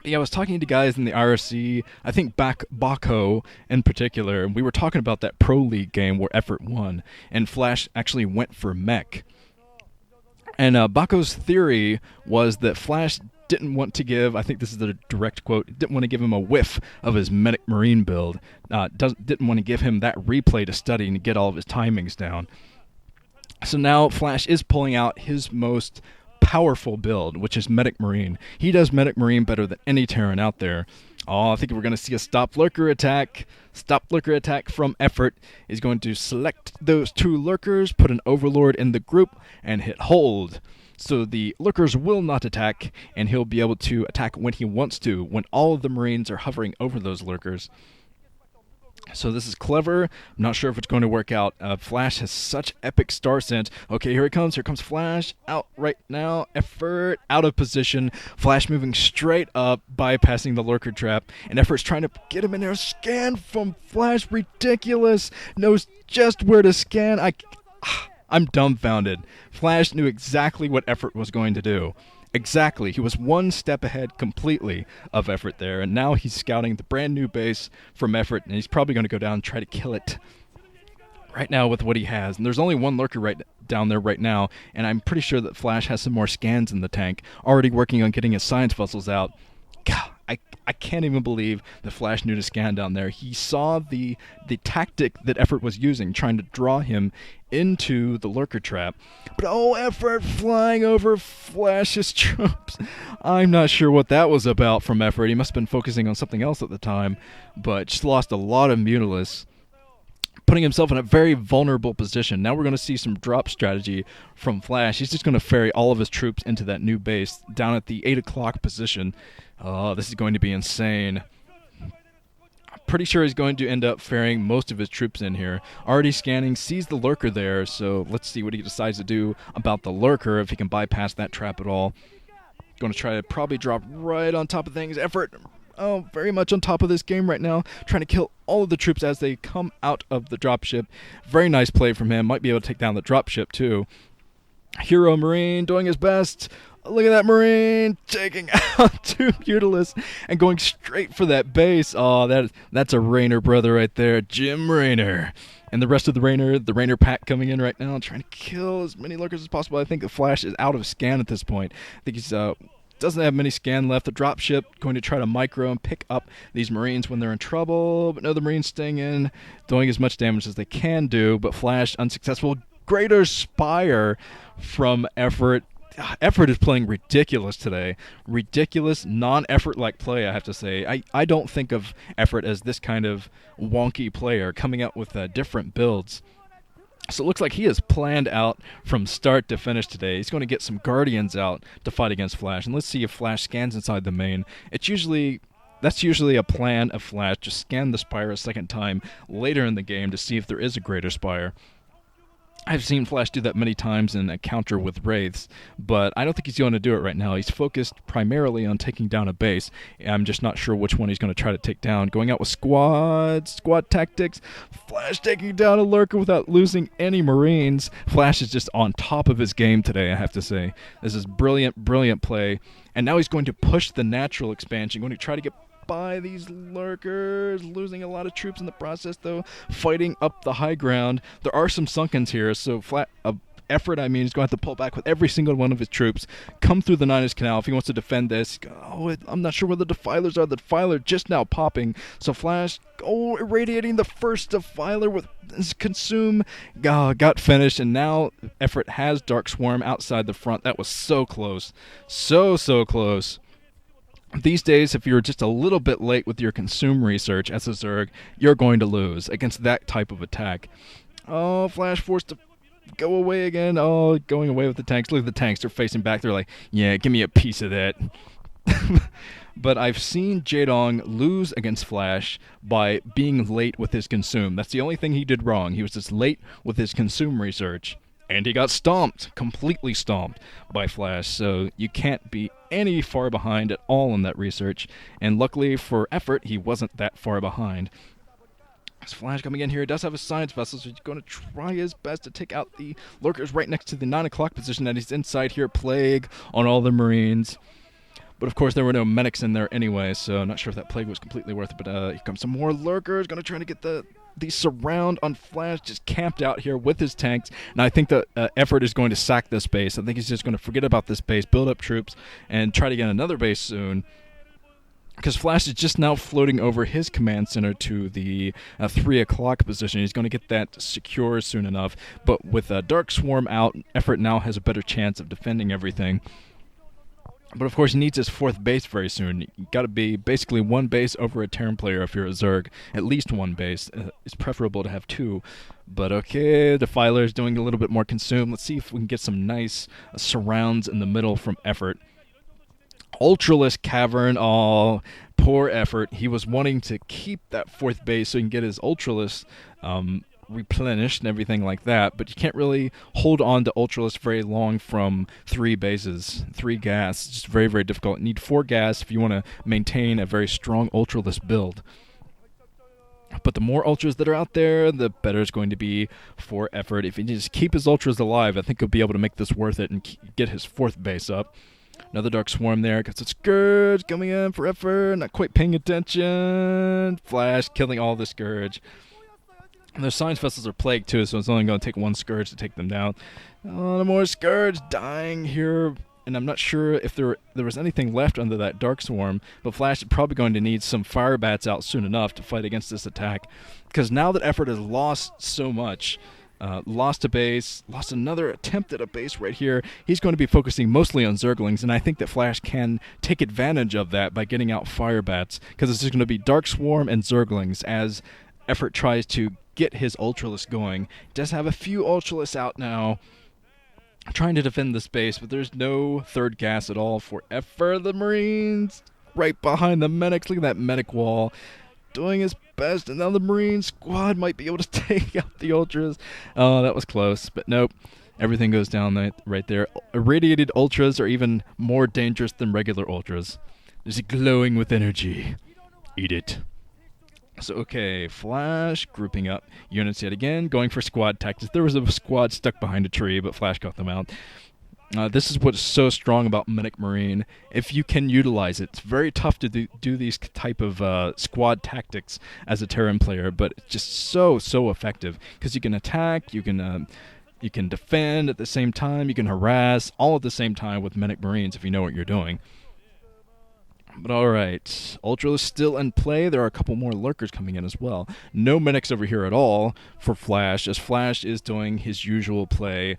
Yeah, I was talking to guys in the IRC, I think back Baco in particular, and we were talking about that Pro League game where EffOrt won, and Flash actually went for mech. And Baco's theory was that Flash didn't want to give, I think this is the direct quote, didn't want to give him a whiff of his Medic Marine build, didn't want to give him that replay to study and get all of his timings down. So now Flash is pulling out his most powerful build, which is Medic Marine. He does Medic Marine better than any Terran out there. Oh, I think we're going to see a stop lurker attack. Stop lurker attack from EffOrt is going to select those two lurkers, put an overlord in the group, and hit hold. So the lurkers will not attack, and he'll be able to attack when he wants to, when all of the Marines are hovering over those lurkers. So this is clever. I'm not sure if it's going to work out. Flash has such epic star sense. Okay, here it comes. Here comes Flash. Out right now. EffOrt out of position. Flash moving straight up, bypassing the lurker trap. And EffOrt's trying to get him in there. Scan from Flash. Ridiculous. Knows just where to scan. I'm dumbfounded. Flash knew exactly what EffOrt was going to do. Exactly. He was one step ahead completely of EffOrt there, and now he's scouting the brand new base from EffOrt, and he's probably going to go down and try to kill it right now with what he has. And there's only one lurker right down there right now, and I'm pretty sure that Flash has some more scans in the tank, already working on getting his science vessels out. God, I can't even believe the Flash knew to scan down there. He saw the tactic that EffOrt was using, trying to draw him into the lurker trap. But EffOrt flying over Flash's troops. I'm not sure what that was about from EffOrt. He must have been focusing on something else at the time, but just lost a lot of Mutalisks, putting himself in a very vulnerable position. Now we're going to see some drop strategy from Flash. He's just going to ferry all of his troops into that new base down at the 8 o'clock position. Oh, this is going to be insane. I'm pretty sure he's going to end up ferrying most of his troops in here. Already scanning, sees the lurker there, so let's see what he decides to do about the lurker, if he can bypass that trap at all. Going to try to probably drop right on top of things. EffOrt, very much on top of this game right now, trying to kill all of the troops as they come out of the dropship. Very nice play from him. Might be able to take down the dropship too. Hero Marine doing his best. Look at that Marine taking out two Mutalisks and going straight for that base. Oh, that's a Rainer brother right there, Jim Rainer. And the rest of the Rainer pack coming in right now, trying to kill as many lurkers as possible. I think the Flash is out of scan at this point. I think he's doesn't have many scan left. The dropship going to try to micro and pick up these Marines when they're in trouble. But no, the Marines staying in, doing as much damage as they can do. But Flash unsuccessful. Greater Spire from EffOrt. EffOrt is playing ridiculous today. Ridiculous, non-EffOrt-like play, I have to say. I don't think of EffOrt as this kind of wonky player, coming out with different builds. So it looks like he is planned out from start to finish today. He's going to get some Guardians out to fight against Flash. And let's see if Flash scans inside the main. That's usually a plan of Flash. Just scan the Spire a second time later in the game to see if there is a Greater Spire. I've seen Flash do that many times in a counter with Wraiths, but I don't think he's going to do it right now. He's focused primarily on taking down a base. I'm just not sure which one he's going to try to take down. Going out with squad tactics. Flash taking down a lurker without losing any Marines. Flash is just on top of his game today, I have to say. This is brilliant, brilliant play. And now he's going to push the natural expansion, going to try to get by these lurkers, losing a lot of troops in the process though, fighting up the high ground. There are some sunkens here, so EffOrt, he's going to have to pull back with every single one of his troops, come through the Niners Canal if he wants to defend this. I'm not sure where the Defilers are. The Defiler just now popping, so Flash, irradiating the first Defiler with his Consume, got finished, and now EffOrt has Dark Swarm outside the front. That was so close. So close. These days, if you're just a little bit late with your Consume research as a Zerg, you're going to lose against that type of attack. Oh, Flash forced to go away again. Oh, going away with the tanks. Look at the tanks. They're facing back. They're like, yeah, give me a piece of that. But I've seen Jaedong lose against Flash by being late with his Consume. That's the only thing he did wrong. He was just late with his Consume research. And he got stomped, completely stomped by Flash, so you can't be any far behind at all in that research. And luckily for EffOrt, he wasn't that far behind. As Flash coming in here, he does have a science vessel, so he's going to try his best to take out the lurkers right next to the 9 o'clock position that he's inside here. Plague on all the Marines. But of course, there were no medics in there anyway, so I'm not sure if that plague was completely worth it. But here comes some more lurkers, gonna try to get the surround on Flash, just camped out here with his tanks. And I think that EffOrt is going to sack this base. I think he's just going to forget about this base, build up troops, and try to get another base soon. Because Flash is just now floating over his command center to the 3 o'clock position. He's going to get that secure soon enough. But with Dark Swarm out, EffOrt now has a better chance of defending everything. But of course, he needs his 4th base very soon. You got to be basically 1 base over a Terran player if you're a Zerg. At least 1 base. It's preferable to have 2. But okay, Defiler is doing a little bit more consume. Let's see if we can get some nice surrounds in the middle from EffOrt. Ultralisk Cavern, oh, poor EffOrt. He was wanting to keep that 4th base so he can get his Ultralisk replenished and everything like that, but you can't really hold on to Ultralisk very long from 3 bases. 3 gas, it's just very, very difficult. You need 4 gas if you want to maintain a very strong Ultralisk build. But the more Ultras that are out there, the better it's going to be for EffOrt. If he just keep his Ultras alive, I think he'll be able to make this worth it and get his 4th base up. Another Dark Swarm there. Got some Scourge coming in for EffOrt. Not quite paying attention. Flash killing all the Scourge. And their Science Vessels are plagued too, so it's only going to take 1 Scourge to take them down. No more Scourge dying here. And I'm not sure if there was anything left under that Dark Swarm, but Flash is probably going to need some Fire Bats out soon enough to fight against this attack. Because now that EffOrt has lost so much, lost a base, lost another attempt at a base right here, he's going to be focusing mostly on Zerglings, and I think that Flash can take advantage of that by getting out Fire Bats, because it's just going to be Dark Swarm and Zerglings as EffOrt tries to get his Ultralisk going. He does have a few Ultralisks out now, trying to defend this base, but there's no 3rd gas at all for EffOrt. The Marines right behind the medics. Look at that medic wall. Doing his best, and now the Marine squad might be able to take out the Ultras. Oh, that was close, but nope. Everything goes down right there. Irradiated Ultras are even more dangerous than regular Ultras. Just glowing with energy. Eat it. So, okay, Flash grouping up units yet again, going for squad tactics. There was a squad stuck behind a tree, but Flash got them out. This is what's so strong about Medic Marine. If you can utilize it, it's very tough to do these type of squad tactics as a Terran player, but it's just so effective because you can attack, you can defend at the same time, you can harass all at the same time with Medic Marines if you know what you're doing. But alright, Ultra is still in play. There are a couple more lurkers coming in as well. No medics over here at all for Flash, as Flash is doing his usual play.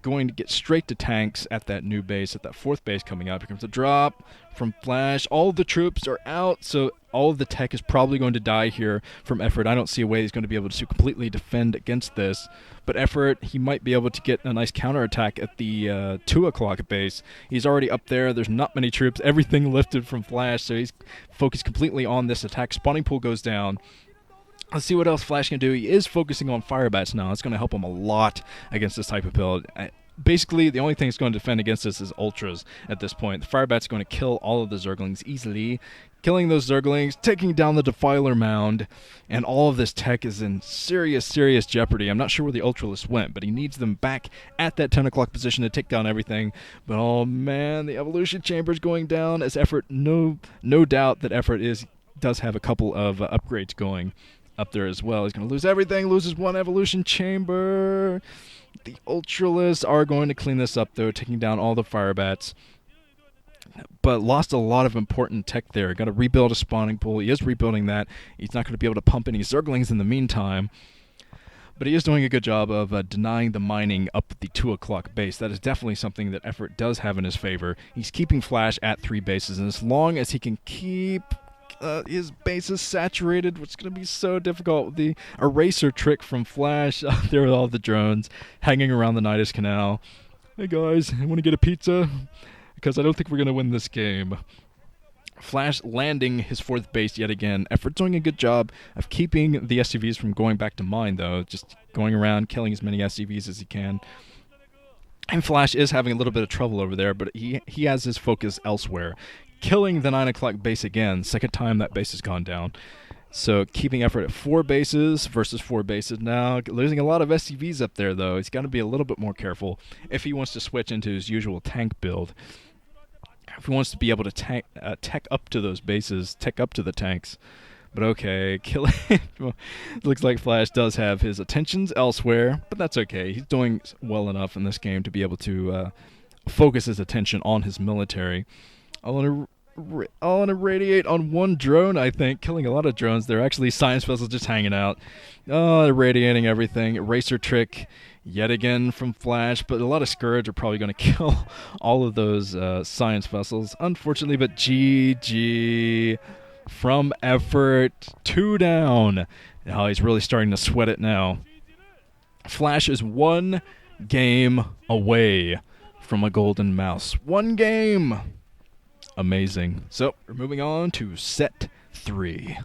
Going to get straight to tanks at that new base, at that 4th base coming up. Here comes a drop from Flash. All of the troops are out, so all of the tech is probably going to die here from EffOrt. I don't see a way he's going to be able to completely defend against this. But EffOrt, he might be able to get a nice counterattack at the 2 o'clock base. He's already up there. There's not many troops. Everything lifted from Flash, so he's focused completely on this attack. Spawning pool goes down. Let's see what else Flash can do. He is focusing on Fire Bats now. It's going to help him a lot against this type of build. Basically, the only thing he's going to defend against this is Ultras at this point. The Fire Bat's going to kill all of the Zerglings easily. Killing those Zerglings, taking down the Defiler mound, and all of this tech is in serious jeopardy. I'm not sure where the Ultralisk went, but he needs them back at that 10 o'clock position to take down everything. But oh man, the Evolution Chamber's going down as EffOrt, no doubt that EffOrt does have a couple of upgrades going up there as well. He's going to lose everything, loses 1 Evolution Chamber. The Ultralisks are going to clean this up, though, taking down all the Fire Bats. But lost a lot of important tech there. Got to rebuild a spawning pool. He is rebuilding that. He's not going to be able to pump any Zerglings in the meantime. But he is doing a good job of denying the mining up at the 2 o'clock base. That is definitely something that EffOrt does have in his favor. He's keeping Flash at 3 bases, and as long as he can keep his base is saturated, which is going to be so difficult. The eraser trick from Flash, there with all the drones hanging around the Nidus Canal. Hey guys, I want to get a pizza? Because I don't think we're going to win this game. Flash landing his 4th base yet again. EffOrt doing a good job of keeping the SCVs from going back to mine, though. Just going around, killing as many SCVs as he can. And Flash is having a little bit of trouble over there, but he has his focus elsewhere. Killing the 9 o'clock base again, 2nd time that base has gone down. So keeping EffOrt at 4 bases versus 4 bases now. Losing a lot of SCVs up there, though. He's got to be a little bit more careful if he wants to switch into his usual tank build. if he wants to be able to tech up to those bases, tech up to the tanks. But okay, kill it. Looks like Flash does have his attentions elsewhere, but that's okay. He's doing well enough in this game to be able to focus his attention on his military. I want to radiate on one drone, I think. Killing a lot of drones. They're actually science vessels just hanging out. Oh, they're radiating everything. Eraser trick yet again from Flash, but a lot of Scourge are probably going to kill all of those science vessels, unfortunately, but GG from EffOrt. 2 down. Oh, he's really starting to sweat it now. Flash is 1 game away from a golden mouse. 1 game! Amazing. So, we're moving on to set 3.